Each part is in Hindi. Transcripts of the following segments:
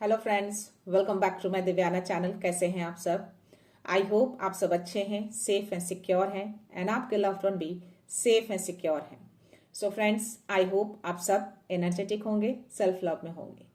Hello friends, welcome back to my Divyana channel. कैसे हैं आप सब? आई होप आप सब अच्छे हैं, सेफ एंड सिक्योर हैं एंड आपके लव्ड वन भी सेफ एंड सिक्योर हैं। सो फ्रेंड्स, आई होप आप सब एनर्जेटिक होंगे, सेल्फ लव में होंगे।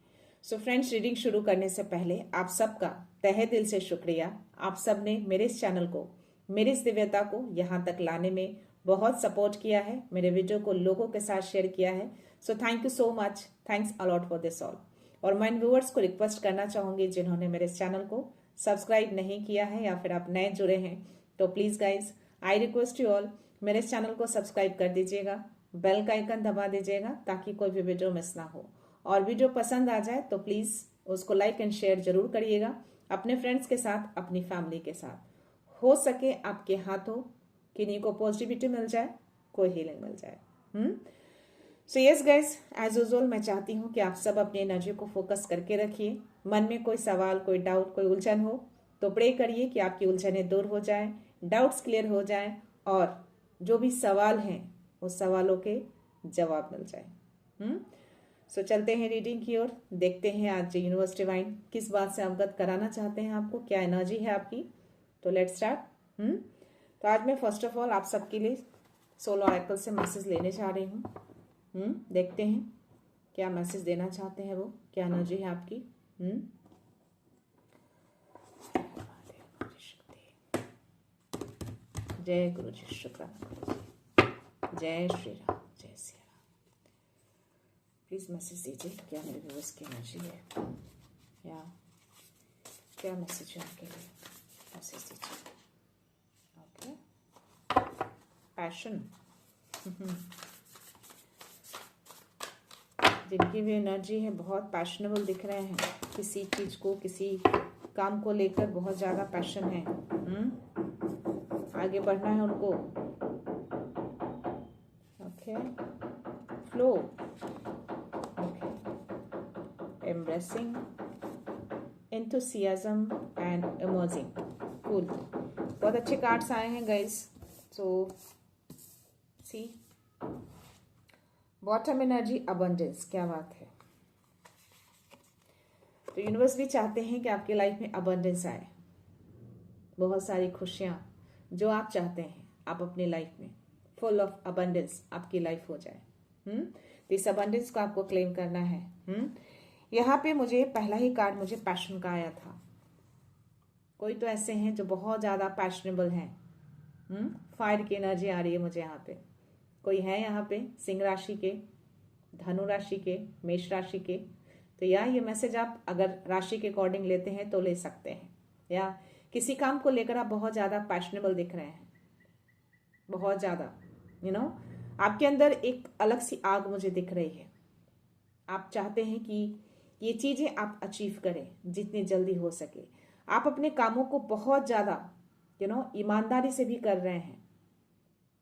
सो फ्रेंड्स, रीडिंग शुरू करने से पहले आप सबका तहे दिल से शुक्रिया। आप सब ने मेरे इस चैनल को, मेरी इस दिव्यता को यहाँ तक लाने में बहुत सपोर्ट किया है, मेरे वीडियो को लोगों के साथ शेयर किया है। So thank you so much, thanks a lot for this all. और मैं इन व्यूअर्स को रिक्वेस्ट करना चाहूंगी जिन्होंने मेरे इस चैनल को सब्सक्राइब नहीं किया है या फिर आप नए जुड़े हैं, तो please guys I request you all, मेरे इस चैनल को सब्सक्राइब कर दीजिएगा, बेल का आइकन दबा दीजिएगा ताकि कोई भी वीडियो मिस ना हो। और वीडियो पसंद आ जाए तो प्लीज उसको लाइक एंड शेयर जरूर करिएगा अपने फ्रेंड्स के साथ, अपनी फैमिली के साथ। हो सके आपके हाथों किन्हीं को पॉजिटिविटी मिल जाए, कोई हीलिंग मिल जाए। So yes guys, as usual मैं चाहती हूँ कि आप सब अपनी एनर्जी को फोकस करके रखिए। मन में कोई सवाल, कोई डाउट, कोई उलझन हो तो प्रे करिए कि आपकी उलझनें दूर हो जाएं, डाउट्स क्लियर हो जाएं और जो भी सवाल हैं उस सवालों के जवाब मिल जाए। सो चलते हैं रीडिंग की ओर, देखते हैं आज यूनिवर्स डिवाइन किस बात से अवगत कराना चाहते हैं आपको, क्या एनर्जी है आपकी। तो लेट्स स्टार्ट। तो आज मैं फर्स्ट ऑफ ऑल आप सबके लिए सोलो ऑरेकल से मैसेज लेने जा रही हूँ। देखते हैं क्या मैसेज देना चाहते हैं वो, क्या एनर्जी है आपकी। जय गुरु जी, शुक्र, जय श्री राम, जय सिया राम। प्लीज मैसेज दीजिए क्या मेरे व्यूअर्स की एनर्जी है या क्या मैसेज है आपके लिए, मैसेज दीजिए। Okay, passion. जिनकी भी एनर्जी है बहुत पैशनेबल दिख रहे हैं, किसी चीज को, किसी काम को लेकर बहुत ज्यादा पैशन है। आगे बढ़ना है उनको। Okay, flow, okay, embracing, enthusiasm and emerging. Cool, बहुत अच्छे कार्ड्स आए हैं guys. So see bottom energy, abundance, क्या बात है। तो यूनिवर्स भी चाहते हैं कि आपकी लाइफ में अबंडेंस आए, बहुत सारी खुशियां जो आप चाहते हैं आप अपनी लाइफ में, फुल ऑफ अबंडेंस आपकी लाइफ हो जाए। तो इस अबंडेंस को आपको क्लेम करना है। यहाँ पे मुझे पहला ही कार्ड मुझे पैशन का आया था। कोई तो ऐसे हैं जो बहुत ज्यादा पैशनेबल हैं। फायर की एनर्जी आ रही है मुझे यहाँ पे। कोई है यहाँ पे सिंह राशि के, धनु राशि के, मेष राशि के। तो या ये मैसेज आप अगर राशि के अकॉर्डिंग लेते हैं तो ले सकते हैं, या किसी काम को लेकर आप बहुत ज्यादा पैशनेबल दिख रहे हैं, बहुत ज्यादा आपके अंदर एक अलग सी आग मुझे दिख रही है। आप चाहते हैं कि ये चीजें आप अचीव करें जितनी जल्दी हो सके। आप अपने कामों को बहुत ज्यादा ईमानदारी से भी कर रहे हैं,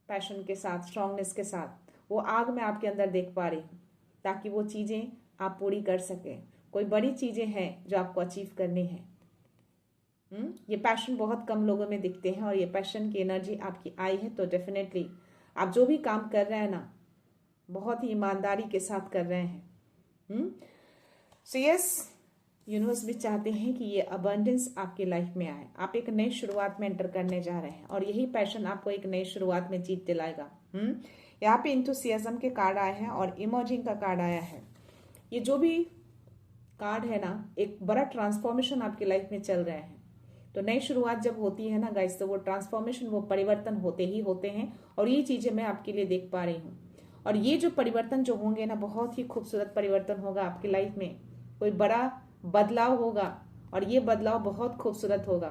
पैशन के साथ, स्ट्रांगनेस के साथ। वो आग मैं आपके अंदर देख पा रही हूँ ताकि वो चीजें आप पूरी कर सकें। कोई बड़ी चीजें हैं जो आपको अचीव करनी है। ये पैशन बहुत कम लोगों में दिखते हैं और ये पैशन की एनर्जी आपकी आई है तो डेफिनेटली आप जो भी काम कर रहे हैं ना, बहुत ही ईमानदारी के साथ कर रहे हैं। सो यस, यूनिवर्स भी चाहते हैं कि ये अबंडेंस आपकी लाइफ में आए। आप एक नई शुरुआत में एंटर करने जा रहे हैं और यही पैशन आपको एक नई शुरुआत में जीत दिलाएगा। यहाँ पे एंथुसियाज्म के कार्ड आए हैं और इमर्जिंग का कार्ड आया है। ये जो भी कार्ड है ना, एक बड़ा ट्रांसफॉर्मेशन आपकी लाइफ में चल रहे हैं। तो नई शुरुआत जब होती है ना गाइस, तो वो ट्रांसफॉर्मेशन, वो परिवर्तन होते ही होते हैं और ये चीजें मैं आपके लिए देख पा रही हूँ। और ये जो परिवर्तन जो होंगे ना, बहुत ही खूबसूरत परिवर्तन होगा आपकी लाइफ में। कोई बड़ा बदलाव होगा और ये बदलाव बहुत खूबसूरत होगा,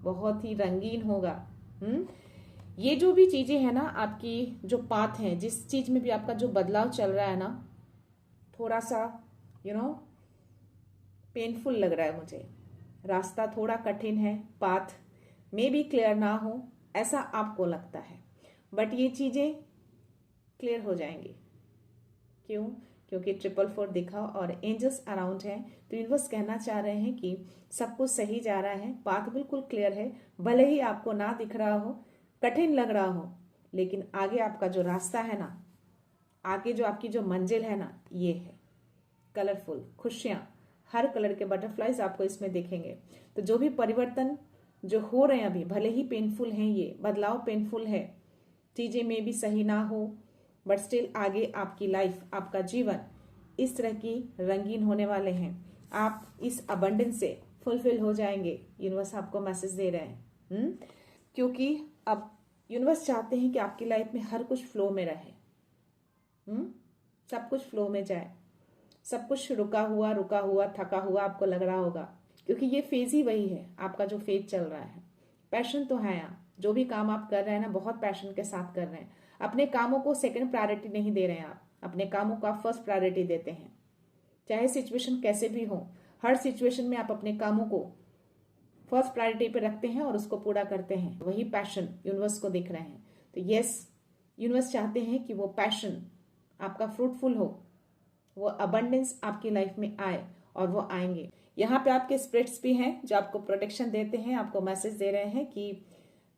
बहुत ही रंगीन होगा। ये जो भी चीजें हैं ना, आपकी जो पाथ है, जिस चीज में भी आपका जो बदलाव चल रहा है ना, थोड़ा सा पेनफुल लग रहा है मुझे। रास्ता थोड़ा कठिन है, पाथ में भी क्लियर ना हो ऐसा आपको लगता है, बट ये चीजें क्लियर हो जाएंगी। क्यों? क्योंकि 444 दिखा और एंजल्स अराउंड हैं। तो यूनिवर्स कहना चाह रहे हैं कि सब कुछ सही जा रहा है, पाथ बिल्कुल क्लियर है। भले ही आपको ना दिख रहा हो, कठिन लग रहा हो, लेकिन आगे आपका जो रास्ता है ना, आगे जो आपकी जो मंजिल है ना, ये है कलरफुल, खुशियां, हर कलर के बटरफ्लाईज आपको इसमें दिखेंगे। तो जो भी परिवर्तन जो हो रहे हैं अभी, भले ही पेनफुल हैं, ये बदलाव पेनफुल है, चीजें में भी सही ना हो, बट स्टिल आगे आपकी लाइफ, आपका जीवन इस तरह की रंगीन होने वाले हैं। आप इस अबंडेंस से फुलफिल हो जाएंगे। यूनिवर्स आपको मैसेज दे रहे हैं। क्योंकि अब यूनिवर्स चाहते हैं कि आपकी लाइफ में हर कुछ फ्लो में रहे। सब कुछ फ्लो में जाए, सब कुछ रुका हुआ थका हुआ आपको लग रहा होगा, क्योंकि ये फेज ही वही है आपका जो फेज चल रहा है। पैशन तो है यहाँ, जो भी काम आप कर रहे हैं ना, बहुत पैशन के साथ कर रहे हैं। अपने कामों को सेकंड प्रायोरिटी नहीं दे रहे हैं आप, अपने कामों को आप फर्स्ट प्रायोरिटी देते हैं। चाहे सिचुएशन कैसे भी हो, हर सिचुएशन में आप अपने कामों को फर्स्ट प्रायोरिटी पे रखते हैं और उसको पूरा करते हैं। वही पैशन यूनिवर्स को दिख रहे हैं। तो यस, यूनिवर्स चाहते हैं कि वो पैशन आपका फ्रूटफुल हो, वो अबंडेंस आपकी लाइफ में आए, और वो आएंगे। यहाँ पे आपके स्पिरिट्स भी हैं जो आपको प्रोटेक्शन देते हैं, आपको मैसेज दे रहे हैं कि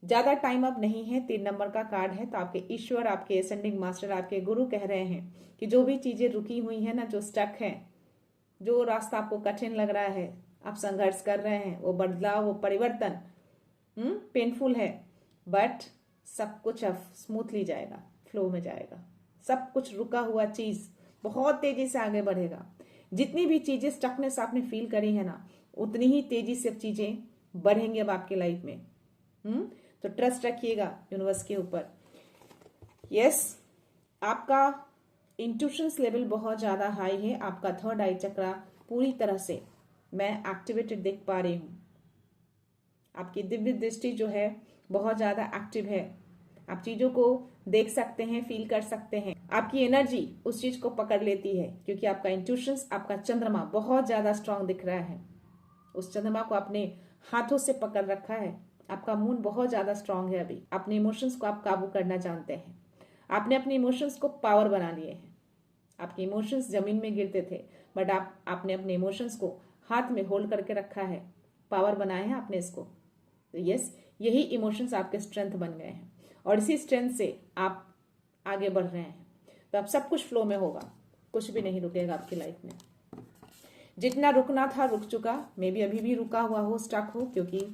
ज्यादा टाइम अब नहीं है। 3 नंबर का कार्ड है। तो आपके ईश्वर, आपके असेंडिंग मास्टर, आपके गुरु कह रहे हैं कि जो भी चीजें रुकी हुई है ना, जो स्टक है, जो रास्ता आपको कठिन लग रहा है, आप संघर्ष कर रहे हैं, वो बदलाव, वो परिवर्तन पेनफुल है, बट सब कुछ अब स्मूथली जाएगा, फ्लो में जाएगा। सब कुछ रुका हुआ चीज बहुत तेजी से आगे बढ़ेगा। जितनी भी चीजें स्टकनेस आपने फील करी है ना, उतनी ही तेजी से अब चीजें बढ़ेंगी अब आपकी लाइफ में। तो ट्रस्ट रखिएगा यूनिवर्स के ऊपर। यस, आपका इंट्यूशंस लेवल बहुत ज्यादा हाई है। आपका थर्ड आई चक्रा पूरी तरह से मैं एक्टिवेटेड देख पा रही हूं। आपकी दिव्य दृष्टि जो है बहुत ज्यादा एक्टिव है। आप चीजों को देख सकते हैं, फील कर सकते हैं। आपकी एनर्जी उस चीज को पकड़ लेती है, क्योंकि आपका इंट्यूशंस, आपका चंद्रमा बहुत ज्यादा स्ट्रांग दिख रहा है। उस चंद्रमा को अपने हाथों से पकड़ रखा है। आपका मून बहुत ज्यादा स्ट्रांग है। अभी अपने इमोशंस को आप काबू करना जानते हैं। आपने अपने इमोशंस को पावर बना लिए हैं। आपके इमोशंस जमीन में गिरते थे, बट आपने अपने इमोशंस को हाथ में होल्ड करके रखा है, पावर बनाया है आपने इसको। तो यस, यही इमोशंस आपके स्ट्रेंथ बन गए हैं, और इसी स्ट्रेंथ से आप आगे बढ़ रहे हैं। तो अब सब कुछ फ्लो में होगा, कुछ भी नहीं रुकेगा आपकी लाइफ में। जितना रुकना था रुक चुका, मे बी अभी भी रुका हुआ हो, स्टक हो, क्योंकि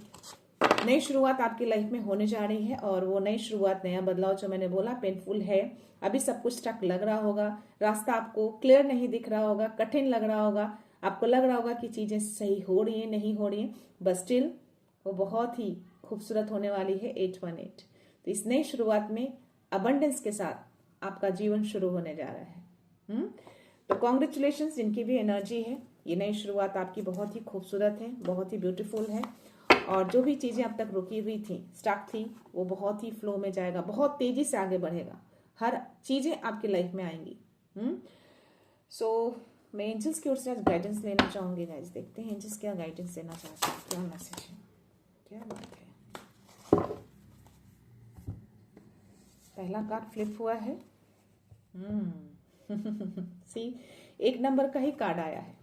नई शुरुआत आपकी लाइफ में होने जा रही है। और वो नई शुरुआत, नया बदलाव जो मैंने बोला पेनफुल है। अभी सब कुछ स्टक लग रहा होगा, रास्ता आपको क्लियर नहीं दिख रहा होगा, कठिन लग रहा होगा, आपको लग रहा होगा कि चीजें सही हो रही है, नहीं हो रही है, बट स्टिल वो बहुत ही खूबसूरत होने वाली है 818। तो इस नई शुरुआत में अबंडेंस के साथ आपका जीवन शुरू होने जा रहा है। तो कॉन्ग्रेचुलेशन जिनकी भी एनर्जी है, ये नई शुरुआत आपकी बहुत ही खूबसूरत है, बहुत ही ब्यूटीफुल है। और जो भी चीजें अब तक रुकी हुई थी, स्टक थी, वो बहुत ही फ्लो में जाएगा, बहुत तेजी से आगे बढ़ेगा। हर चीजें आपकी लाइफ में आएंगी। सो मैं एंजल्स की ओर से आज गाइडेंस लेना चाहूंगी गाइस। देखते हैं एंजल्स क्या गाइडेंस देना चाहते हैं, क्या मैसेज है, क्या बात है। पहला कार्ड फ्लिप हुआ है। सी, 1 नंबर का ही कार्ड आया है।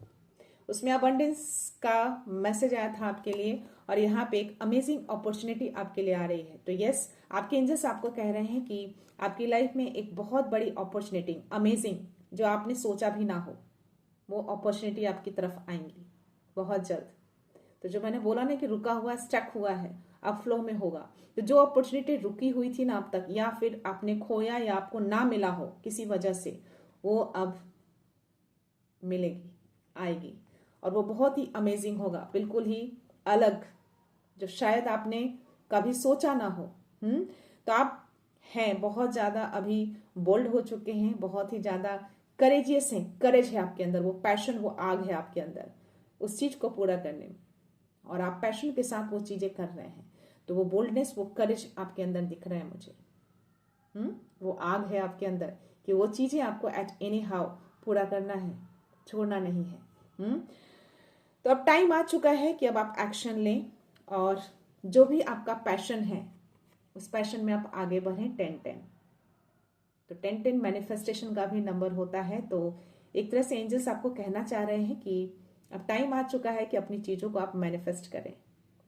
उसमें अबंडेंस का मैसेज आया था आपके लिए, और यहाँ पे एक अमेजिंग अपॉर्चुनिटी आपके लिए आ रही है। तो यस, आपके एंजल्स आपको कह रहे हैं कि आपकी लाइफ में एक बहुत बड़ी अपॉर्चुनिटी, अमेजिंग, जो आपने सोचा भी ना हो, वो अपॉर्चुनिटी आपकी तरफ आएंगी बहुत जल्द। तो जो मैंने बोला ना कि रुका हुआ, स्टक हुआ है, अब फ्लो में होगा। तो जो अपॉर्चुनिटी रुकी हुई थी ना अब तक, या फिर आपने खोया या आपको ना मिला हो किसी वजह से, वो अब मिलेगी, आएगी, और वो बहुत ही अमेजिंग होगा, बिल्कुल ही अलग, जो शायद आपने कभी सोचा ना हो। तो आप हैं बहुत ज्यादा अभी बोल्ड हो चुके हैं, बहुत ही ज्यादा करेजियस हैं, करेज है आपके अंदर, वो पैशन, वो आग है आपके अंदर उस चीज को पूरा करने में, और आप पैशन के साथ वो चीजें कर रहे हैं। तो वो बोल्डनेस, वो करेज आपके अंदर दिख रहे हैं मुझे। वो आग है आपके अंदर कि वो चीजें आपको एट एनी हाउ पूरा करना है, छोड़ना नहीं है। तो अब टाइम आ चुका है कि अब आप एक्शन लें, और जो भी आपका पैशन है उस पैशन में आप आगे बढ़ें। 10-10, तो 10-10 मैनिफेस्टेशन का भी नंबर होता है। तो एक तरह से एंजल्स आपको कहना चाह रहे हैं कि अब टाइम आ चुका है कि अपनी चीजों को आप मैनिफेस्ट करें।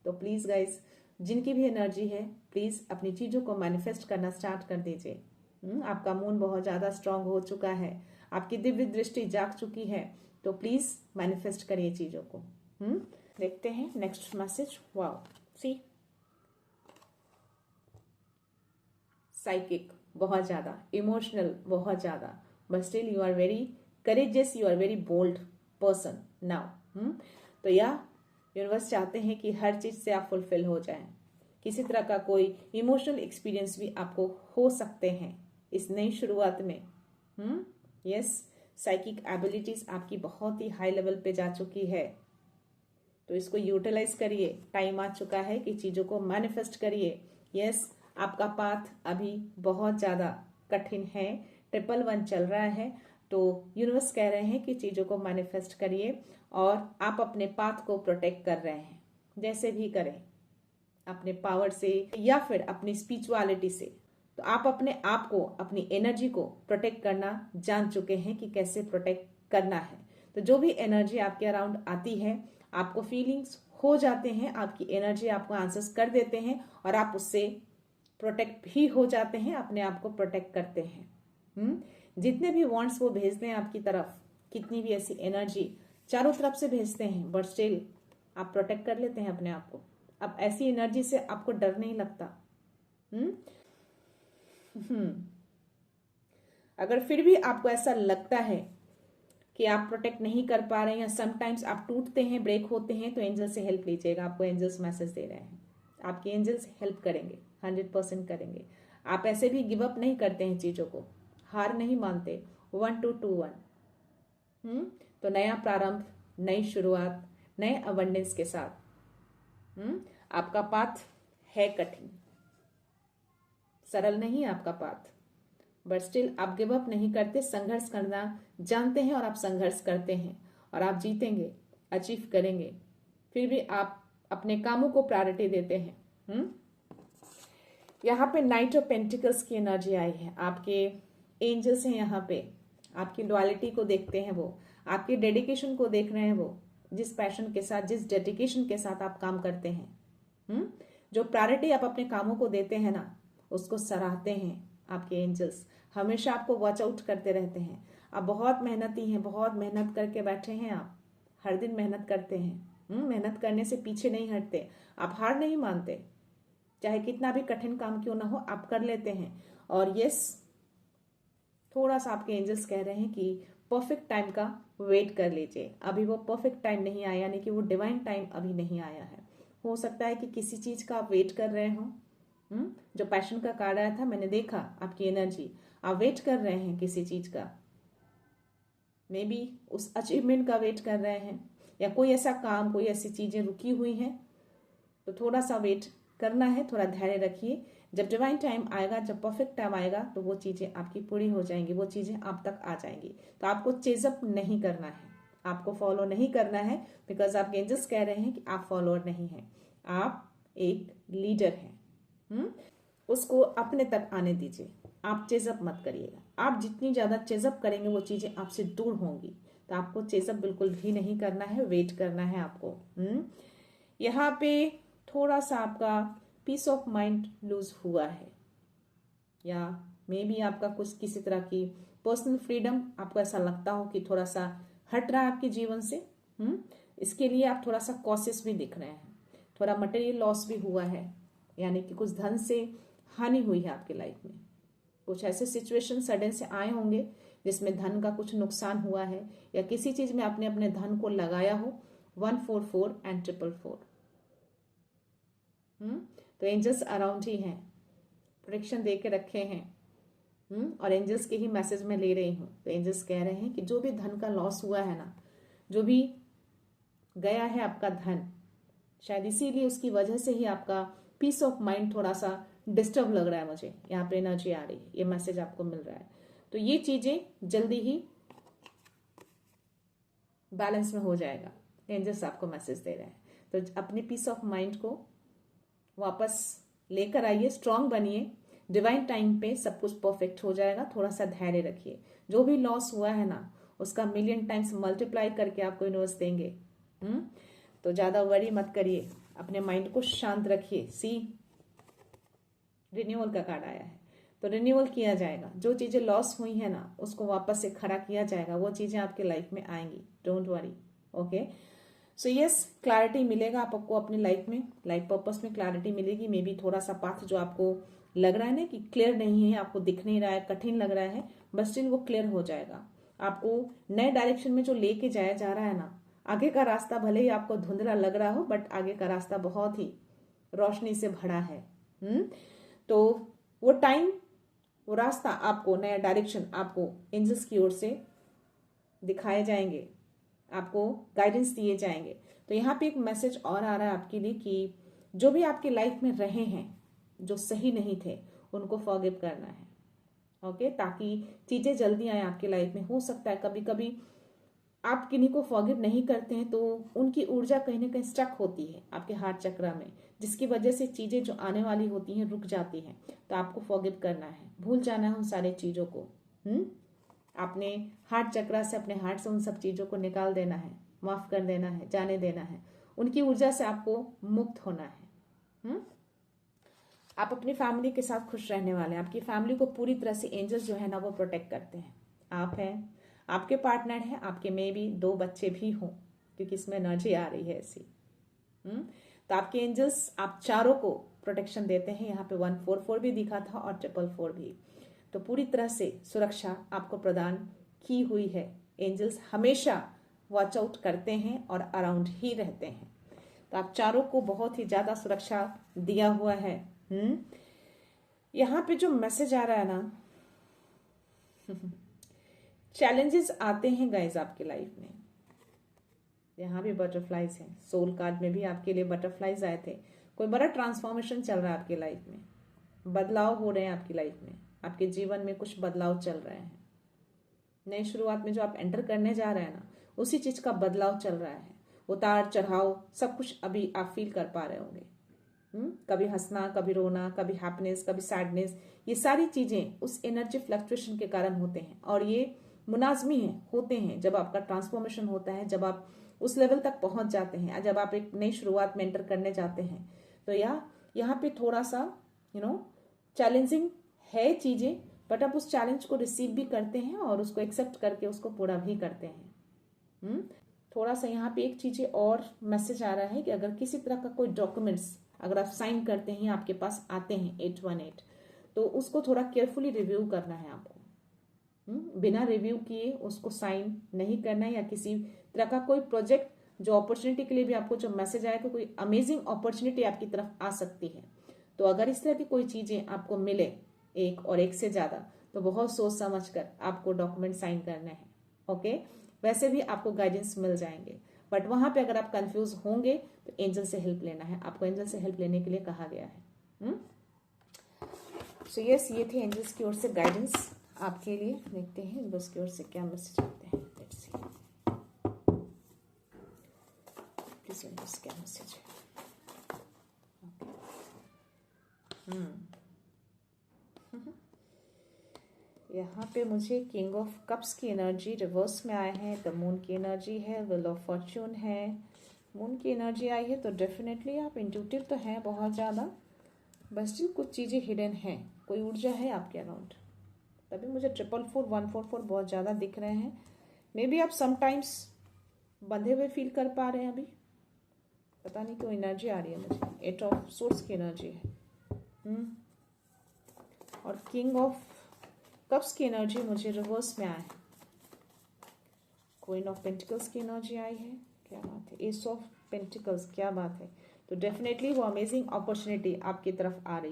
तो प्लीज गाइज, जिनकी भी एनर्जी है, प्लीज अपनी चीजों को मैनिफेस्ट करना स्टार्ट कर दीजिए। आपका मून बहुत ज्यादा स्ट्रांग हो चुका है, आपकी दिव्य दृष्टि जाग चुकी है। तो प्लीज मैनिफेस्ट करिए चीजों को। देखते हैं next message. Wow, see psychic बहुत ज्यादा, इमोशनल बहुत ज्यादा, but still you are very courageous, you are very bold person now. तो या यूनिवर्स चाहते हैं कि हर चीज से आप फुलफिल हो जाएं। किसी तरह का कोई इमोशनल एक्सपीरियंस भी आपको हो सकते हैं इस नई शुरुआत में। यस, साइकिक एबिलिटीज आपकी बहुत ही हाई लेवल पे जा चुकी है, तो इसको यूटिलाइज करिए। टाइम आ चुका है कि चीजों को मैनिफेस्ट करिए। यस, आपका पाथ अभी बहुत ज्यादा कठिन है, 111 चल रहा है, तो यूनिवर्स कह रहे हैं कि चीजों को मैनिफेस्ट करिए और आप अपने पाथ को प्रोटेक्ट कर रहे हैं। जैसे भी करें, अपने पावर से या फिर अपनी स्पिरिचुअलिटी से, तो आप अपने आप को, अपनी एनर्जी को प्रोटेक्ट करना जान चुके हैं कि कैसे प्रोटेक्ट करना है। तो जो भी एनर्जी आपके अराउंड आती है, आपको फीलिंग्स हो जाते हैं, आपकी एनर्जी आपको आंसर्स कर देते हैं और आप उससे प्रोटेक्ट भी हो जाते हैं, अपने आप को प्रोटेक्ट करते हैं। जितने भी वांट्स वो भेजते हैं आपकी तरफ, कितनी भी ऐसी एनर्जी चारों तरफ से भेजते हैं, बट स्टिल आप प्रोटेक्ट कर लेते हैं अपने आप को। अब ऐसी एनर्जी से आपको डर नहीं लगता। अगर फिर भी आपको ऐसा लगता है कि आप प्रोटेक्ट नहीं कर पा रहे हैं या समटाइम्स आप टूटते हैं, ब्रेक होते हैं, तो एंजल से हेल्प लीजिएगा। आपको एंजल्स मैसेज दे रहे हैं, आपके एंजल्स हेल्प करेंगे, 100% करेंगे। आप ऐसे भी गिव अप नहीं करते हैं चीजों को, हार नहीं मानते। 1 2 2 1। तो नया प्रारंभ, नई शुरुआत, नए अबंडेंस के साथ। आपका पाथ है कठिन, सरल नहीं है आपका पाथ, बट स्टिल आप गिव अप नहीं करते, संघर्ष करना जानते हैं और आप संघर्ष करते हैं और आप जीतेंगे, अचीव करेंगे। फिर भी आप अपने कामों को प्रायोरिटी देते हैं। यहाँ पे नाइट ऑफ पेंटिकल्स की एनर्जी आई है, आपके एंजल्स हैं यहाँ पे, आपकी लॉयल्टी को देखते हैं वो, आपके डेडिकेशन को देख रहे हैं वो, जिस पैशन के साथ, जिस डेडिकेशन के साथ आप काम करते हैं। जो प्रायोरिटी आप अपने कामों को देते हैं ना, उसको सराहते हैं आपके एंजल्स, हमेशा आपको वॉच आउट करते रहते हैं। आप बहुत मेहनती हैं, बहुत मेहनत करके बैठे हैं, आप हर दिन मेहनत करते हैं। मेहनत करने से पीछे नहीं हटते, आप हार नहीं मानते, चाहे कितना भी कठिन काम क्यों ना हो, आप कर लेते हैं। और यस, थोड़ा सा आपके एंजल्स कह रहे हैं कि परफेक्ट टाइम का वेट कर लीजिए। अभी वो परफेक्ट टाइम नहीं आया, यानी कि वो डिवाइन टाइम अभी नहीं आया है। हो सकता है कि किसी चीज का आप वेट कर रहे हो। जो पैशन का कार्ड आया था, मैंने देखा आपकी एनर्जी, आप वेट कर रहे हैं किसी चीज का, मे बी उस अचीवमेंट का वेट कर रहे हैं, या कोई ऐसा काम, कोई ऐसी चीजें रुकी हुई हैं, तो थोड़ा सा वेट करना है, थोड़ा धैर्य रखिए। जब डिवाइन टाइम आएगा, जब परफेक्ट टाइम आएगा, तो वो चीजें आपकी पूरी हो जाएंगी, वो चीजें आप तक आ जाएंगी। तो आपको चेजअप नहीं करना है, आपको फॉलो नहीं करना है, बिकॉज आपके एंजल्स कह रहे हैं कि आप फॉलोअर नहीं हैं, आप एक लीडर हैं। उसको अपने तक आने दीजिए, आप चेजअप मत करिएगा। आप जितनी ज्यादा चेजअप करेंगे, वो चीजें आपसे दूर होंगी। तो आपको चेजअप बिल्कुल भी नहीं करना है, वेट करना है आपको। यहाँ पे थोड़ा सा आपका पीस ऑफ माइंड लूज हुआ है, या मे बी आपका कुछ किसी तरह की पर्सनल फ्रीडम, आपको ऐसा लगता हो कि थोड़ा सा हट रहा है आपके जीवन से। इसके लिए आप थोड़ा सा कॉशियस भी दिख रहे हैं। थोड़ा मटेरियल लॉस भी हुआ है, यानी कि कुछ धन से हानि हुई है आपकी लाइफ में। कुछ ऐसे सिचुएशन सडन से आए होंगे जिसमें धन का कुछ नुकसान हुआ है, या किसी चीज में आपने अपने धन को लगाया हो। 144 एंड 444। तो एंजल्स अराउंड ही हैं, प्रोटेक्शन दे के रखे हैं। और एंजल्स के ही मैसेज में ले रही हूँ। तो एंजल्स कह रहे हैं कि जो भी धन का लॉस हुआ है ना, जो भी गया है आपका धन, शायद इसीलिए उसकी वजह से ही आपका पीस ऑफ माइंड थोड़ा सा डिस्टर्ब लग रहा है। मुझे यहाँ पे एनर्जी आ रही है, ये मैसेज आपको मिल रहा है। तो ये चीजें जल्दी ही बैलेंस में हो जाएगा, एंजल्स आपको मैसेज दे रहे हैं। तो अपने पीस ऑफ माइंड को वापस लेकर आइए, स्ट्रांग बनिए। डिवाइन टाइम पे सब कुछ परफेक्ट हो जाएगा। थोड़ा सा धैर्य रखिए। जो भी लॉस हुआ है ना, उसका मिलियन टाइम्स मल्टीप्लाई करके आपको यूनिवर्स देंगे। तो ज्यादा वरी मत करिए, अपने माइंड को शांत रखिए। सी रिन्यूअल का कार्ड आया है, तो रिन्यूअल किया जाएगा, जो चीजें लॉस हुई है ना उसको वापस से खड़ा किया जाएगा, वो चीजें आपके लाइफ में आएंगी, don't worry. Okay, so yes, clarity मिलेगा आपको अपनी लाइफ में, लाइफ पर्पस में क्लैरिटी मिलेगी। मे बी थोड़ा सा पाथ जो आपको लग रहा है ना कि क्लियर नहीं है, आपको दिख नहीं रहा है, कठिन लग रहा है, बट स्टिल वो क्लियर हो जाएगा। आपको नए डायरेक्शन में जो लेके जाया जा रहा है ना, आगे का रास्ता भले ही आपको धुंधला लग रहा हो, बट आगे का रास्ता बहुत ही रोशनी से भरा है। तो वो टाइम, वो रास्ता आपको, नया डायरेक्शन आपको एंजल्स की ओर से दिखाए जाएंगे, आपको गाइडेंस दिए जाएंगे। तो यहाँ पे एक मैसेज और आ रहा है आपके लिए कि जो भी आपकी लाइफ में रहे हैं जो सही नहीं थे, उनको फॉरगिव करना है। ओके, ताकि चीजें जल्दी आए आपकी लाइफ में। हो सकता है कभी कभी आप किन्हीं को फॉरगिव नहीं करते हैं तो उनकी ऊर्जा कहीं ना कहीं स्टक होती है आपके हार्ट चक्र में, जिसकी वजह से चीजें जो आने वाली होती हैं रुक जाती हैं। तो आपको फॉरगिव करना है, भूल जाना है उन सारी चीजों को। आपने हार्ट चक्र से, अपने हार्ट से उन सब चीजों को निकाल देना है, माफ कर देना है, जाने देना है। उनकी ऊर्जा से आपको मुक्त होना है। आप अपनी फैमिली के साथ खुश रहने वाले हैं। आपकी फैमिली को पूरी तरह से एंजल्स जो है ना वो प्रोटेक्ट करते हैं। आप हैं, आपके पार्टनर हैं, आपके में भी 2 बच्चे भी हों, क्योंकि इसमें एनर्जी आ रही है ऐसी। तो आपके एंजल्स आप चारों को प्रोटेक्शन देते हैं। यहाँ पे 144 भी दिखा था और 444 भी। तो पूरी तरह से सुरक्षा आपको प्रदान की हुई है। एंजल्स हमेशा वॉच आउट करते हैं और अराउंड ही रहते हैं। तो आप चारों को बहुत ही ज्यादा सुरक्षा दिया हुआ है। यहाँ पे जो मैसेज आ रहा है ना, चैलेंजेस आते हैं गाइज आपकी लाइफ में। यहाँ भी बटरफ्लाइज हैं, सोल कार्ड में भी आपके लिए बटरफ्लाइज आए थे। कोई बड़ा ट्रांसफॉर्मेशन चल रहा है आपकी लाइफ में, बदलाव हो रहे हैं आपकी लाइफ में, आपके जीवन में कुछ बदलाव चल रहे हैं। नई शुरुआत में जो आप एंटर करने जा रहे हैं ना, उसी चीज का बदलाव चल रहा है। उतार चढ़ाव सब कुछ अभी आप फील कर पा रहे होंगे। कभी हंसना, कभी रोना, कभी हैप्पीनेस, कभी सैडनेस, ये सारी चीजें उस एनर्जी फ्लक्चुएशन के कारण होते हैं। और ये मुनाजमी होते हैं जब आपका ट्रांसफॉर्मेशन होता है, जब आप उस लेवल तक पहुंच जाते हैं, जब आप एक नई शुरुआत में एंटर करने जाते हैं। तो यहाँ पे थोड़ा सा चैलेंजिंग है चीजें, बट आप उस चैलेंज को रिसीव भी करते हैं और उसको एक्सेप्ट करके उसको पूरा भी करते हैं। थोड़ा सा यहाँ पे एक चीजें और मैसेज आ रहा है कि अगर किसी तरह का कोई डॉक्यूमेंट्स अगर आप साइन करते हैं, आपके पास आते हैं 818, तो उसको थोड़ा केयरफुली रिव्यू करना है आपको। बिना रिव्यू किए उसको साइन नहीं करना है। या किसी तरह का कोई प्रोजेक्ट जो अपॉर्चुनिटी के लिए भी आपको जो मैसेज आया कि कोई अमेजिंग अपॉर्चुनिटी आपकी तरफ आ सकती है, तो अगर इस तरह की कोई चीजें आपको मिले, एक और एक से ज्यादा, तो बहुत सोच समझ कर आपको डॉक्यूमेंट साइन करने हैं। ओके, वैसे भी आपको गाइडेंस मिल जाएंगे, बट वहां पे अगर आप कंफ्यूज होंगे तो एंजल से हेल्प लेना है। आपको एंजल से हेल्प लेने के लिए कहा गया है। सो यस, ये थे एंजल्स की ओर से गाइडेंस आपके लिए। देखते हैं एंजल्स की ओर से क्या मैसेज आते हैं। लेट्स सी, प्लीज एंजल्स क्या मैसेज है। यहाँ पे मुझे किंग ऑफ कप्स की एनर्जी रिवर्स में आए हैं। द मून की एनर्जी है, व्हील ऑफ फॉर्च्यून है। मून की एनर्जी आई है तो डेफिनेटली आप इंट्यूटिव तो हैं बहुत ज़्यादा, बस स्टिल कुछ चीज़ें हिडन हैं, कोई ऊर्जा है आपके अराउंड। तभी मुझे 444 144 बहुत ज़्यादा दिख रहे हैं। मे बी आप समटाइम्स बंधे हुए फील कर पा रहे हैं अभी, पता नहीं क्यों एनर्जी आ रही है मुझे। 8 ऑफ सोर्स की एनर्जी है। और किंग ऑफ कप्स की एनर्जी मुझे रिवर्स में आए। क्वीन ऑफ पेंटिकल्स की एनर्जी आई है, क्या बात है। एस ऑफ पेंटिकल्स, क्या बात है। तो डेफिनेटली वो अमेजिंग अपॉर्चुनिटी आपकी तरफ आ रही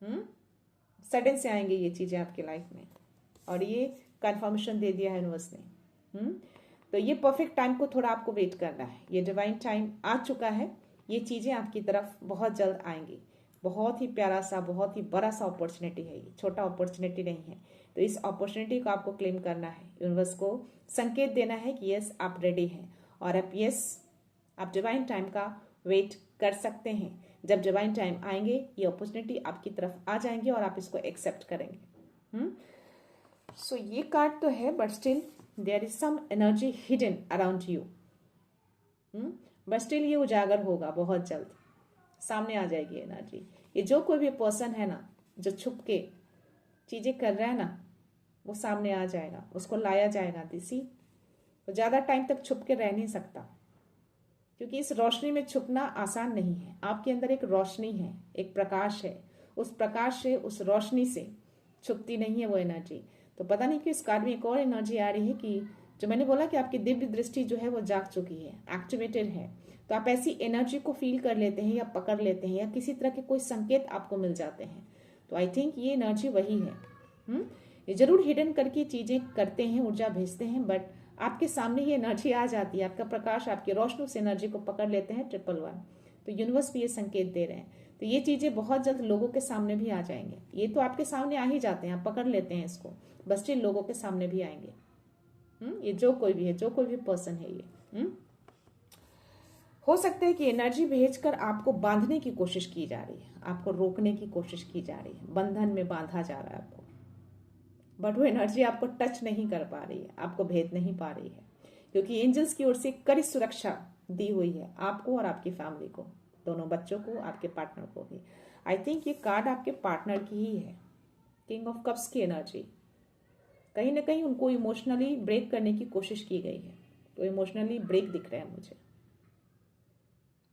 है। सडन से आएंगे ये चीजें आपकी लाइफ में, और ये कंफर्मेशन दे दिया है यूनिवर्स ने। तो ये परफेक्ट टाइम को थोड़ा आपको वेट करना है। ये डिवाइन टाइम आ चुका है, ये चीजें आपकी तरफ बहुत जल्द आएंगी। बहुत ही प्यारा सा, बहुत ही बड़ा सा अपॉर्चुनिटी है ये, छोटा अपॉर्चुनिटी नहीं है। तो इस अपॉर्चुनिटी को आपको क्लेम करना है, यूनिवर्स को संकेत देना है कि यस आप रेडी हैं, और आप डिवाइन टाइम का वेट कर सकते हैं। जब डिवाइन टाइम आएंगे ये अपॉर्चुनिटी आपकी तरफ आ जाएंगे और आप इसको एक्सेप्ट करेंगे। सो ये कार्ड तो है, but still there is some energy hidden around you. But still ये उजागर होगा, बहुत जल्द सामने आ जाएगी एनर्जी। ये जो कोई भी पर्सन है ना, जो छुप के चीजें कर रहा है ना, वो सामने आ जाएगा, उसको लाया जाएगा। दिसी तो ज्यादा टाइम तक छुप के रह नहीं सकता, क्योंकि इस रोशनी में छुपना आसान नहीं है। आपके अंदर एक रोशनी है, एक प्रकाश है, उस प्रकाश से, उस रोशनी से छुपती नहीं है वो एनर्जी। तो पता नहीं क्यों इस कार्ड में एक और एनर्जी आ रही है कि जो मैंने बोला कि आपकी दिव्य दृष्टि जो है वो जाग चुकी है, एक्टिवेटेड है। तो आप ऐसी एनर्जी को फील कर लेते हैं या पकड़ लेते हैं, या किसी तरह के कोई संकेत आपको मिल जाते हैं। तो आई थिंक ये एनर्जी वही है। ये जरूर हिडन करके चीजें करते हैं, ऊर्जा भेजते हैं, बट आपके सामने ये एनर्जी आ जाती है, आपका प्रकाश, आपकी रोशनी उस एनर्जी को पकड़ लेते हैं। 111 तो यूनिवर्स भी ये संकेत दे रहे हैं। तो ये चीजें बहुत जल्द लोगों के सामने भी आ जाएंगे। ये तो आपके सामने आ ही जाते हैं, आप पकड़ लेते हैं इसको, बस ये लोगों के सामने भी आएंगे। ये जो कोई भी है, जो कोई भी पर्सन है ये। हो सकता है कि एनर्जी भेजकर आपको बांधने की कोशिश की जा रही है, आपको रोकने की कोशिश की जा रही है, बंधन में बांधा जा रहा है आपको, बट वो एनर्जी आपको टच नहीं कर पा रही है, आपको भेद नहीं पा रही है, क्योंकि एंजल्स की ओर से कड़ी सुरक्षा दी हुई है आपको और आपकी फैमिली को, दोनों बच्चों को, आपके पार्टनर को भी। आई थिंक ये कार्ड आपके पार्टनर की ही है, किंग ऑफ कप्स की एनर्जी। कहीं ना कहीं उनको इमोशनली ब्रेक करने की कोशिश की गई है, तो इमोशनली ब्रेक दिख रहा है मुझे।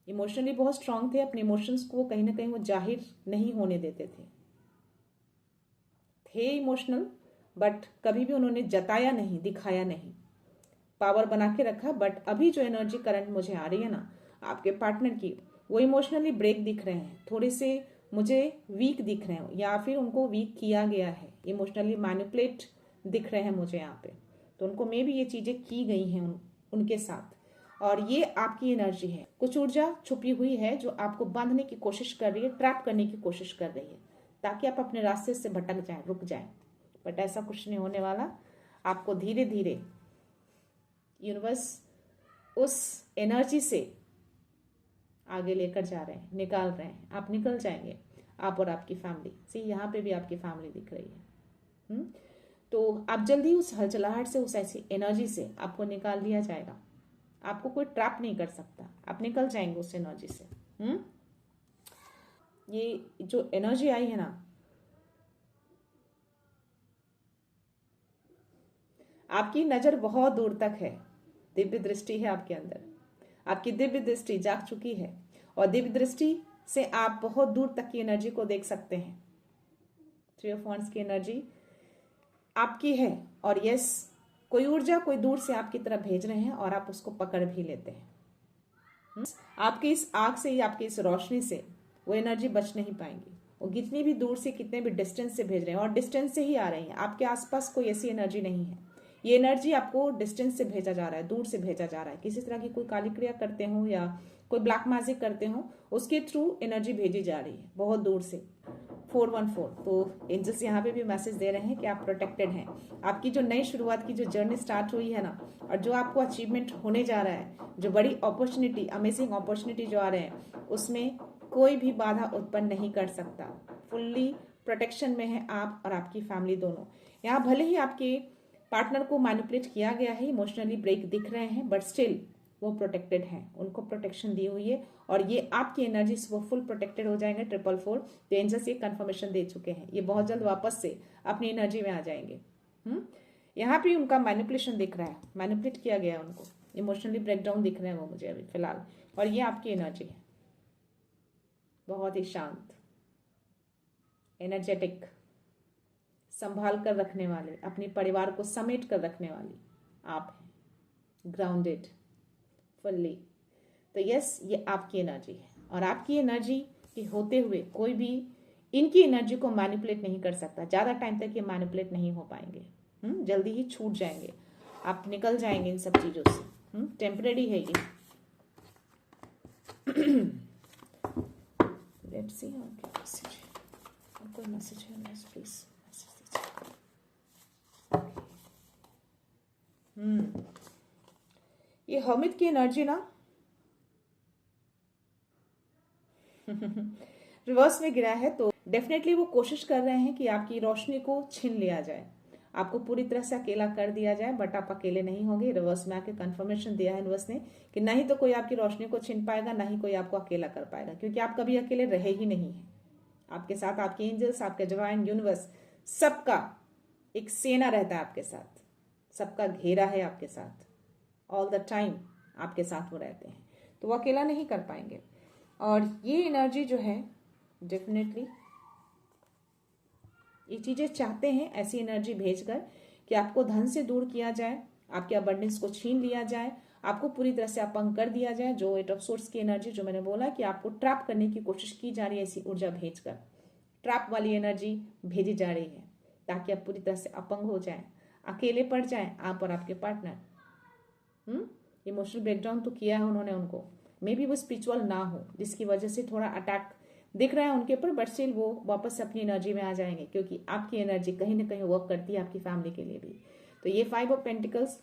इमोशनली बहुत स्ट्रांग थे, अपने इमोशंस को कहीं ना कहीं वो जाहिर नहीं होने देते थे इमोशनल, बट कभी भी उन्होंने जताया नहीं, दिखाया नहीं, पावर बना के रखा। बट अभी जो एनर्जी करंट मुझे आ रही है ना आपके पार्टनर की, वो इमोशनली ब्रेक दिख रहे हैं, थोड़े से मुझे वीक दिख रहे हैं, या फिर उनको वीक किया गया है, इमोशनली मैनिपुलेट दिख रहे हैं मुझे यहाँ पे। तो उनको मे भी ये चीजें की गई हैं उनके साथ, और ये आपकी एनर्जी है। कुछ ऊर्जा छुपी हुई है जो आपको बांधने की कोशिश कर रही है, ट्रैप करने की कोशिश कर रही है, ताकि आप अपने रास्ते से भटक जाएं, रुक जाएं। बट ऐसा कुछ नहीं होने वाला। आपको धीरे धीरे यूनिवर्स उस एनर्जी से आगे लेकर जा रहे हैं, निकाल रहे हैं। आप निकल जाएंगे, आप और आपकी फैमिली। सी यहाँ पे भी आपकी फैमिली दिख रही है। तो आप जल्दी उस हलचलाहट से, उस ऐसी एनर्जी से आपको निकाल दिया जाएगा। आपको कोई ट्रैप नहीं कर सकता, आप निकल जाएंगे उस एनर्जी से। ये जो एनर्जी आई है ना, आपकी नजर बहुत दूर तक है, दिव्य दृष्टि है आपके अंदर, आपकी दिव्य दृष्टि जाग चुकी है, और दिव्य दृष्टि से आप बहुत दूर तक की एनर्जी को देख सकते हैं। 3 ऑफ वांड्स की एनर्जी आपकी है, और यस, कोई ऊर्जा कोई दूर से आपकी तरफ भेज रहे हैं, और आप उसको पकड़ भी लेते हैं। आपकी इस आग से, आपकी इस रोशनी से वो एनर्जी बच नहीं पाएंगी। वो कितनी भी दूर से, कितने भी डिस्टेंस से भेज रहे हैं, और डिस्टेंस से ही आ रही हैं, आपके आसपास कोई ऐसी एनर्जी नहीं है। ये एनर्जी आपको डिस्टेंस से भेजा जा रहा है, दूर से भेजा जा रहा है। किसी तरह की कोई काली क्रिया करते हो या कोई ब्लैक मैजिक करते हो, उसके थ्रू एनर्जी भेजी जा रही है बहुत दूर से। 414 तो एंजल्स यहाँ पे भी मैसेज दे रहे हैं कि आप प्रोटेक्टेड हैं। आपकी जो नई शुरुआत की जो जर्नी स्टार्ट हुई है ना, और जो आपको अचीवमेंट होने जा रहा है, जो बड़ी अपॉर्चुनिटी, अमेजिंग अपॉर्चुनिटी जो आ रहे हैं, उसमें कोई भी बाधा उत्पन्न नहीं कर सकता। फुल्ली प्रोटेक्शन में है आप और आपकी फैमिली दोनों। यहाँ भले ही आपके पार्टनर को मैनिपुलेट किया गया है, इमोशनली ब्रेक दिख रहे हैं, बट स्टिल वो प्रोटेक्टेड हैं, उनको प्रोटेक्शन दी हुई है, और ये आपकी एनर्जी से वो फुल प्रोटेक्टेड हो जाएंगे। 444 तो एंजल्स ये कंफर्मेशन दे चुके हैं, ये बहुत जल्द वापस से अपनी एनर्जी में आ जाएंगे। यहाँ पे उनका मैनिपुलेशन दिख रहा है, मैनिपुलेट किया गया है उनको, इमोशनली ब्रेकडाउन दिख रहे हैं वो मुझे अभी फिलहाल, और ये आपकी एनर्जी है, बहुत ही शांत, एनर्जेटिक, संभाल कर रखने वाले, अपने परिवार को समेट कर रखने वाली आप हैं, ग्राउंडेड फुल्ली। तो यस, ये आपकी एनर्जी है, और आपकी एनर्जी के होते हुए कोई भी इनकी एनर्जी को मैनिपुलेट नहीं कर सकता। ज़्यादा टाइम तक ये मैनिपुलेट नहीं हो पाएंगे, जल्दी ही छूट जाएंगे, आप निकल जाएंगे इन सब चीज़ों से। टेम्परेरी है ये। लेट्स सी कोई मैसेज है, प्लीज ये हर्मिट की एनर्जी ना रिवर्स में गिरा है, तो डेफिनेटली वो कोशिश कर रहे हैं कि आपकी रोशनी को छीन लिया जाए, आपको पूरी तरह से अकेला कर दिया जाए, बट आप अकेले नहीं होंगे। रिवर्स में आके कंफर्मेशन दिया है यूनिवर्स ने कि नहीं तो कोई आपकी रोशनी को छीन पाएगा, ना ही कोई आपको अकेला कर पाएगा, क्योंकि आप कभी अकेले रहे ही नहीं है। आपके साथ आपके एंजल्स, आपके डिवाइन यूनिवर्स, सबका एक सेना रहता है आपके साथ, सबका घेरा है आपके साथ, ऑल द टाइम आपके साथ वो रहते हैं, तो वो अकेला नहीं कर पाएंगे। और ये एनर्जी जो है डेफिनेटली ये चीज़ें चाहते हैं, ऐसी एनर्जी भेजकर कि आपको धन से दूर किया जाए, आपके अबंडेंस को छीन लिया जाए, आपको पूरी तरह से अपंग कर दिया जाए। जो 8 ऑफ सोर्ड्स की एनर्जी जो मैंने बोला कि आपको ट्रैप करने की कोशिश की जा रही है, ऐसी ऊर्जा भेजकर ट्रैप वाली एनर्जी भेजी जा रही है ताकि आप पूरी तरह से अपंग हो जाएं, अकेले पड़ जाएं, आप और आपके पार्टनर। इमोशनल ब्रेकडाउन तो किया है उन्होंने उनको, मे बी वो स्पिरिचुअल ना हो जिसकी वजह से थोड़ा अटैक दिख रहा है उनके ऊपर, बट स्टिल वो वापस अपनी एनर्जी में आ जाएंगे क्योंकि आपकी एनर्जी कहीं ना कहीं वर्क करती है आपकी फैमिली के लिए भी। तो ये 5 ऑफ पेंटिकल्स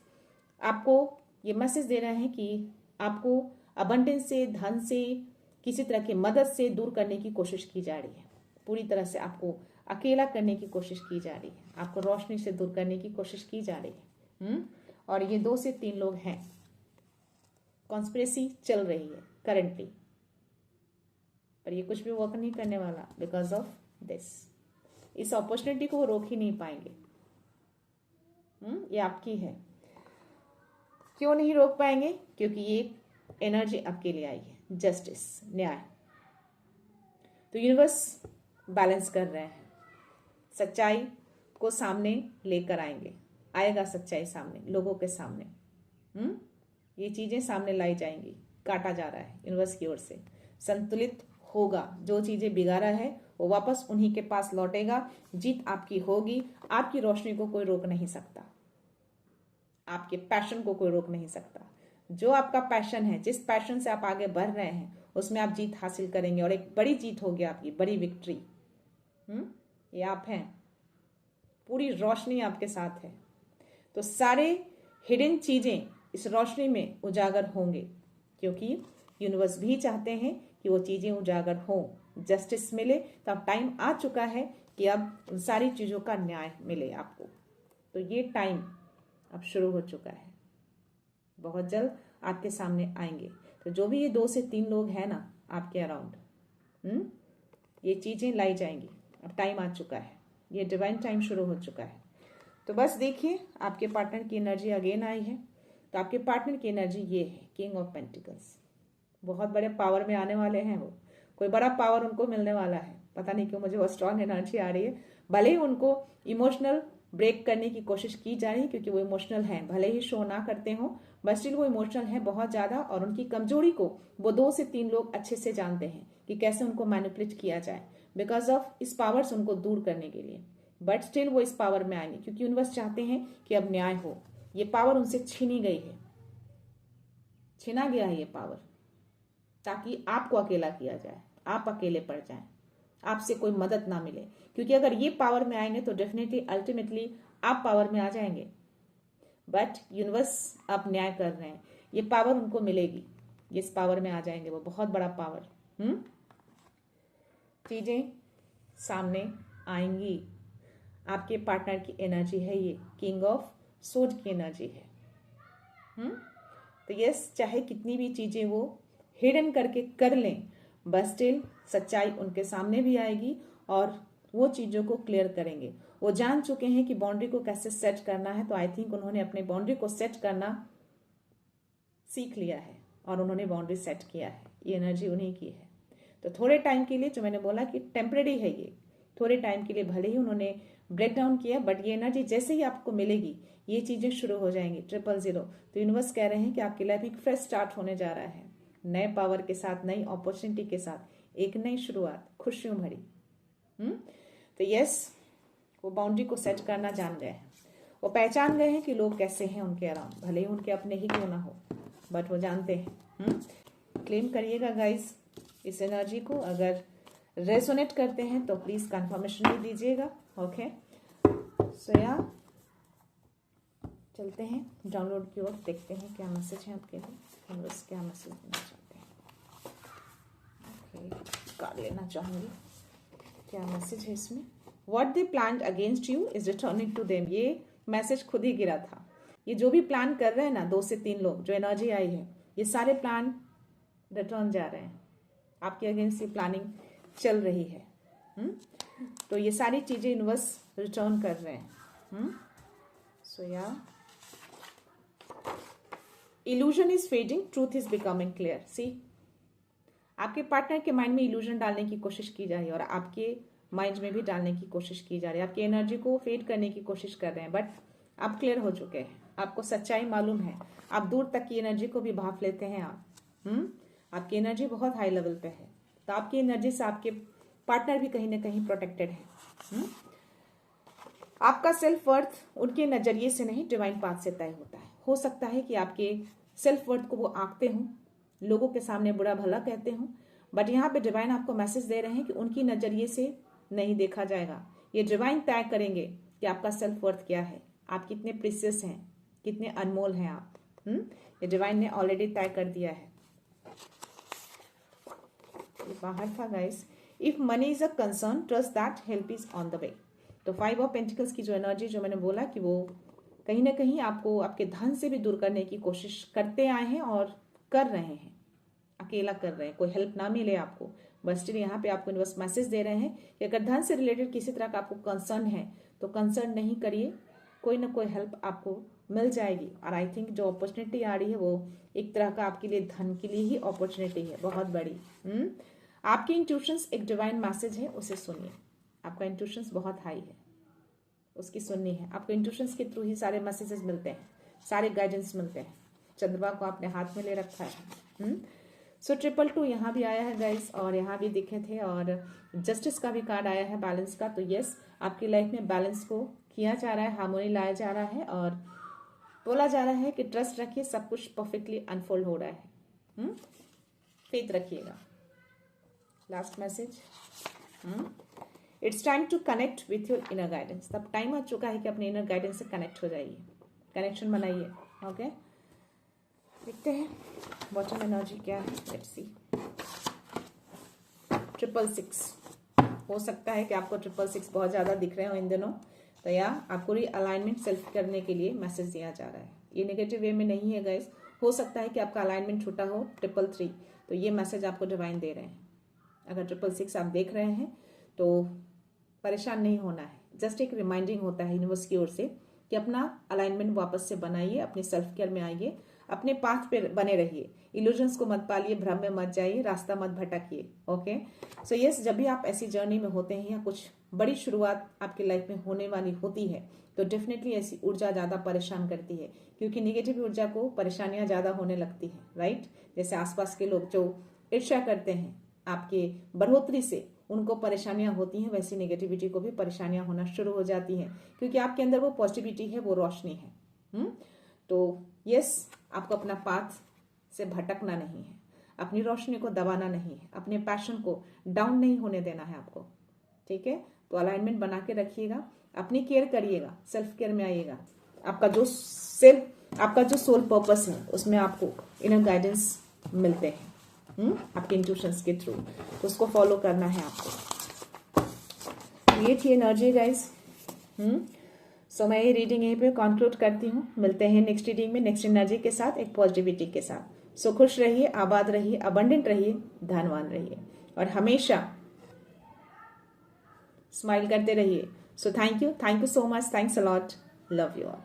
आपको ये मैसेज दे रहे हैं कि आपको अबंडेंस से, धन से, किसी तरह की मदद से दूर करने की कोशिश की जा रही है, पूरी तरह से आपको अकेला करने की कोशिश की जा रही है, आपको रोशनी से दूर करने की कोशिश की जा रही है। और ये 2 से 3 लोग हैं, कॉन्स्पिरेसी चल रही है करंटली, पर ये कुछ भी वर्क नहीं करने वाला बिकॉज ऑफ दिस। इस अपॉर्चुनिटी को वो रोक ही नहीं पाएंगे। ये आपकी है। क्यों नहीं रोक पाएंगे? क्योंकि ये एनर्जी आपके लिए आई है, जस्टिस, न्याय। तो यूनिवर्स बैलेंस कर रहे हैं, सच्चाई को सामने लेकर आएंगे, आएगा सच्चाई सामने, लोगों के सामने। ये चीजें सामने लाई जाएंगी, काटा जा रहा है यूनिवर्स की ओर से, संतुलित होगा। जो चीजें बिगाड़ा है वो वापस उन्हीं के पास लौटेगा, जीत आपकी होगी। आपकी रोशनी को कोई रोक नहीं सकता, आपके पैशन को कोई रोक नहीं सकता। जो आपका पैशन है, जिस पैशन से आप आगे बढ़ रहे हैं, उसमें आप जीत हासिल करेंगे और एक बड़ी जीत होगी आपकी, बड़ी विक्ट्री। ये आप हैं, पूरी रोशनी आपके साथ है। तो सारे हिडन चीजें इस रोशनी में उजागर होंगे क्योंकि यूनिवर्स भी चाहते हैं कि वो चीजें उजागर हों, जस्टिस मिले। तो अब टाइम आ चुका है कि अब उन सारी चीजों का न्याय मिले आपको। तो ये टाइम अब शुरू हो चुका है, बहुत जल्द आपके सामने आएंगे। तो जो भी ये 2 से 3 लोग हैं ना आपके अराउंड, ये चीजें लाई जाएंगी। अब टाइम आ चुका है, ये डिवाइन टाइम शुरू हो चुका है। तो बस देखिए, आपके पार्टनर की एनर्जी अगेन आई है। तो आपके पार्टनर की एनर्जी ये है, किंग ऑफ पेंटिकल्स। बहुत बड़े पावर में आने वाले हैं वो, कोई बड़ा पावर उनको मिलने वाला है। पता नहीं क्यों मुझे वो स्ट्रांग एनर्जी आ रही है। भले ही उनको इमोशनल ब्रेक करने की कोशिश की जा रही है क्योंकि वो इमोशनल हैं, भले ही शो ना करते हो, बट स्टिल वो इमोशनल है बहुत ज्यादा। और उनकी कमजोरी को वो 2 से 3 लोग अच्छे से जानते हैं कि कैसे उनको मैनिपुलेट किया जाए, बिकॉज ऑफ इस पावर से उनको दूर करने के लिए। बट स्टिल वो इस पावर में आएंगे क्योंकि यूनिवर्स चाहते हैं कि अब न्याय हो। ये पावर उनसे छीनी गई है, छीना गया है ये पावर, ताकि आपको अकेला किया जाए, आप अकेले पड़ जाएं, आपसे कोई मदद ना मिले। क्योंकि अगर ये पावर में आएंगे तो डेफिनेटली अल्टीमेटली आप पावर में आ जाएंगे। बट यूनिवर्स आप न्याय कर रहे हैं, ये पावर उनको मिलेगी, ये इस पावर में आ जाएंगे, वो बहुत बड़ा पावर। चीजें सामने आएंगी। आपके पार्टनर की एनर्जी है ये, किंग ऑफ सोर्ड की एनर्जी है। तो यस, चाहे कितनी भी चीजें वो हिडन करके कर लें, बस स्टिल सच्चाई उनके सामने भी आएगी और वो चीजों को क्लियर करेंगे। वो जान चुके हैं कि बाउंड्री को कैसे सेट करना है। तो आई थिंक उन्होंने अपने बाउंड्री को सेट करना सीख लिया है और उन्होंने बाउंड्री सेट किया है। ये एनर्जी उन्हीं की है। तो थोड़े टाइम के लिए, जो मैंने बोला कि टेम्परेरी है ये, थोड़े टाइम के लिए भले ही उन्होंने ब्रेक डाउन किया, बट ये एनर्जी जैसे ही आपको मिलेगी ये चीजें शुरू हो जाएंगी। 000। तो यूनिवर्स कह रहे हैं कि आपकी लाइफ एक फ्रेश स्टार्ट होने जा रहा है, नए पावर के साथ, नई अपॉर्चुनिटी के साथ, एक नई शुरुआत, खुशियों भरी। तो यस, वो बाउंड्री को सेट करना जान गए हैं, वो पहचान गए हैं कि लोग कैसे हैं उनके अराउंड, भले ही उनके अपने ही क्यों ना हो, बट वो जानते हैं। क्लेम करिएगा गाइस इस एनर्जी को। अगर रेजोनेट करते हैं तो प्लीज कंफर्मेशन भी दीजिएगा। ओके, सो या चलते हैं डाउनलोड की ओर, देखते हैं क्या मैसेज है आपके लिए, यूनिवर्स क्या मैसेज देना चाहते हैं। ओके, कार्ड लेना चाहूंगी, क्या मैसेज है इसमें। What they planned against you is returning to them। ये मैसेज खुद ही गिरा था। ये जो भी प्लान कर रहे हैं ना 2 से 3 लोग, जो एनर्जी आई है, ये सारे प्लान रिटर्न जा रहे हैं। आपके अगेंस्ट ये प्लानिंग चल रही है। तो ये सारी चीजें यूनिवर्स रिटर्न कर रहे हैं। So yeah illusion is fading, truth is becoming clear. See, आपके पार्टनर के माइंड में इल्यूजन डालने की कोशिश की जा रही है और आपके माइंड में भी डालने की कोशिश की जा रही है, आपकी एनर्जी को फेड करने की कोशिश कर रहे हैं, बट आप क्लियर हो चुके हैं, आपको सच्चाई मालूम है, आप दूर तक की एनर्जी को भी भाप लेते हैं आप। आपकी एनर्जी बहुत हाई लेवल पे है, तो आपकी एनर्जी से आपके पार्टनर भी कहीं ना कहीं प्रोटेक्टेड है। आपका सेल्फ वर्थ उनके नजरिए से नहीं, डिवाइन पाथ से तय होता है। हो सकता है कि आपके सेल्फ वर्थ को वो आंकते हों, लोगों के सामने बुरा भला कहते हों, बट यहाँ पे डिवाइन आपको मैसेज दे रहे हैं कि उनकी नजरिए से नहीं देखा जाएगा। ये डिवाइन तय करेंगे कि आपका सेल्फ वर्थ क्या है, आप कितने प्रीशियस हैं, कितने अनमोल हैं आप। ये डिवाइन ने ऑलरेडी तय कर दिया है। बाहर था guys, if money is a concern, trust that help is on the way. तो 5 ऑफ पेंटिकल्स की जो एनर्जी जो मैंने बोला कि वो कहीं ना कहीं आपको आपके धन से भी दूर करने की कोशिश करते आए हैं और कर रहे हैं, अकेला कर रहे हैं, कोई हेल्प ना मिले आपको, बट स्टिल यहाँ पे आपको यूनिवर्स मैसेज दे रहे हैं कि अगर धन से रिलेटेड किसी तरह का आपको कंसर्न है तो कंसर्न नहीं करिए, कोई ना कोई हेल्प आपको मिल जाएगी। और आई थिंक जो अपॉर्चुनिटी आ रही है वो एक तरह का आपके लिए धन के लिए ही अपॉर्चुनिटी है, बहुत बड़ी। आपकी इंट्यूशंस एक डिवाइन मैसेज है, उसे सुनिए। आपका इंट्यूशंस बहुत हाई है, उसकी सुननी है। आपको इंट्यूशंस के थ्रू ही सारे मैसेजेस मिलते हैं, सारे गाइडेंस मिलते हैं। चंद्रमा को आपने हाथ में ले रखा है। सो 222 यहाँ भी आया है गाइस, और यहाँ भी दिखे थे, और जस्टिस का भी कार्ड आया है, बैलेंस का। तो यस, आपकी लाइफ में बैलेंस को किया जा रहा है, हार्मोनी लाया जा रहा है, और बोला जा रहा है कि ट्रस्ट रखिए, सब कुछ परफेक्टली अनफोल्ड हो रहा है। फेथ रखिएगा। Last message, it's time to connect with your inner guidance. तब टाइम आ चुका है कि अपने इनर गाइडेंस से कनेक्ट हो जाइए, कनेक्शन बनाइए। ओके, देखते हैं बॉटम एनर्जी क्या है। Let's see. 666 हो सकता है कि आपको 666 बहुत ज्यादा दिख रहे हो इन दिनों, तो या आपको रीअलाइनमेंट सेल्फ करने के लिए मैसेज दिया जा रहा है। ये नेगेटिव वे में नहीं है गाइस, हो सकता है कि आपका अलाइनमेंट छूटा हो 333, तो ये मैसेज आपको डिवाइन दे रहे हैं। अगर 666 आप देख रहे हैं तो परेशान नहीं होना है, जस्ट एक रिमाइंडिंग होता है यूनिवर्स की ओर से कि अपना अलाइनमेंट वापस से बनाइए, अपने सेल्फ केयर में आइए, अपने पाथ पे बने रहिए, इल्यूजन्स को मत पालिए, भ्रम में मत जाइए, रास्ता मत भटकिए। ओके, सो यस, जब भी आप ऐसी जर्नी में होते हैं या कुछ बड़ी शुरुआत आपकी लाइफ में होने वाली होती है, तो डेफिनेटली ऐसी ऊर्जा ज्यादा परेशान करती है, क्योंकि निगेटिव ऊर्जा को परेशानियां ज्यादा होने लगती है, राइट। जैसे आसपास के लोग जो ईर्ष्या करते हैं आपके बढ़ोतरी से, उनको परेशानियां होती हैं, वैसी नेगेटिविटी को भी परेशानियां होना शुरू हो जाती हैं, क्योंकि आपके अंदर वो पॉजिटिविटी है, वो रोशनी है। तो यस, आपको अपना पाथ से भटकना नहीं है, अपनी रोशनी को दबाना नहीं है, अपने पैशन को डाउन नहीं होने देना है आपको, ठीक है। तो अलाइनमेंट बना के रखिएगा, अपनी केयर करिएगा, सेल्फ केयर में आइएगा। आपका जो सोल पर्पस है उसमें आपको इनर गाइडेंस मिलते हैं आपके इंट्यूशंस के थ्रू, तो उसको फॉलो करना है आपको। ये थी एनर्जी गाइस। सो मैं ये रीडिंग यहीं पे कंक्लूड करती हूँ। मिलते हैं नेक्स्ट रीडिंग में, नेक्स्ट एनर्जी के साथ, एक पॉजिटिविटी के साथ। सो खुश रहिए, आबाद रहिए, अबंडेंट रहिए, धनवान रहिए, और हमेशा स्माइल करते रहिए। So thank you so much, thanks a lot, love you all.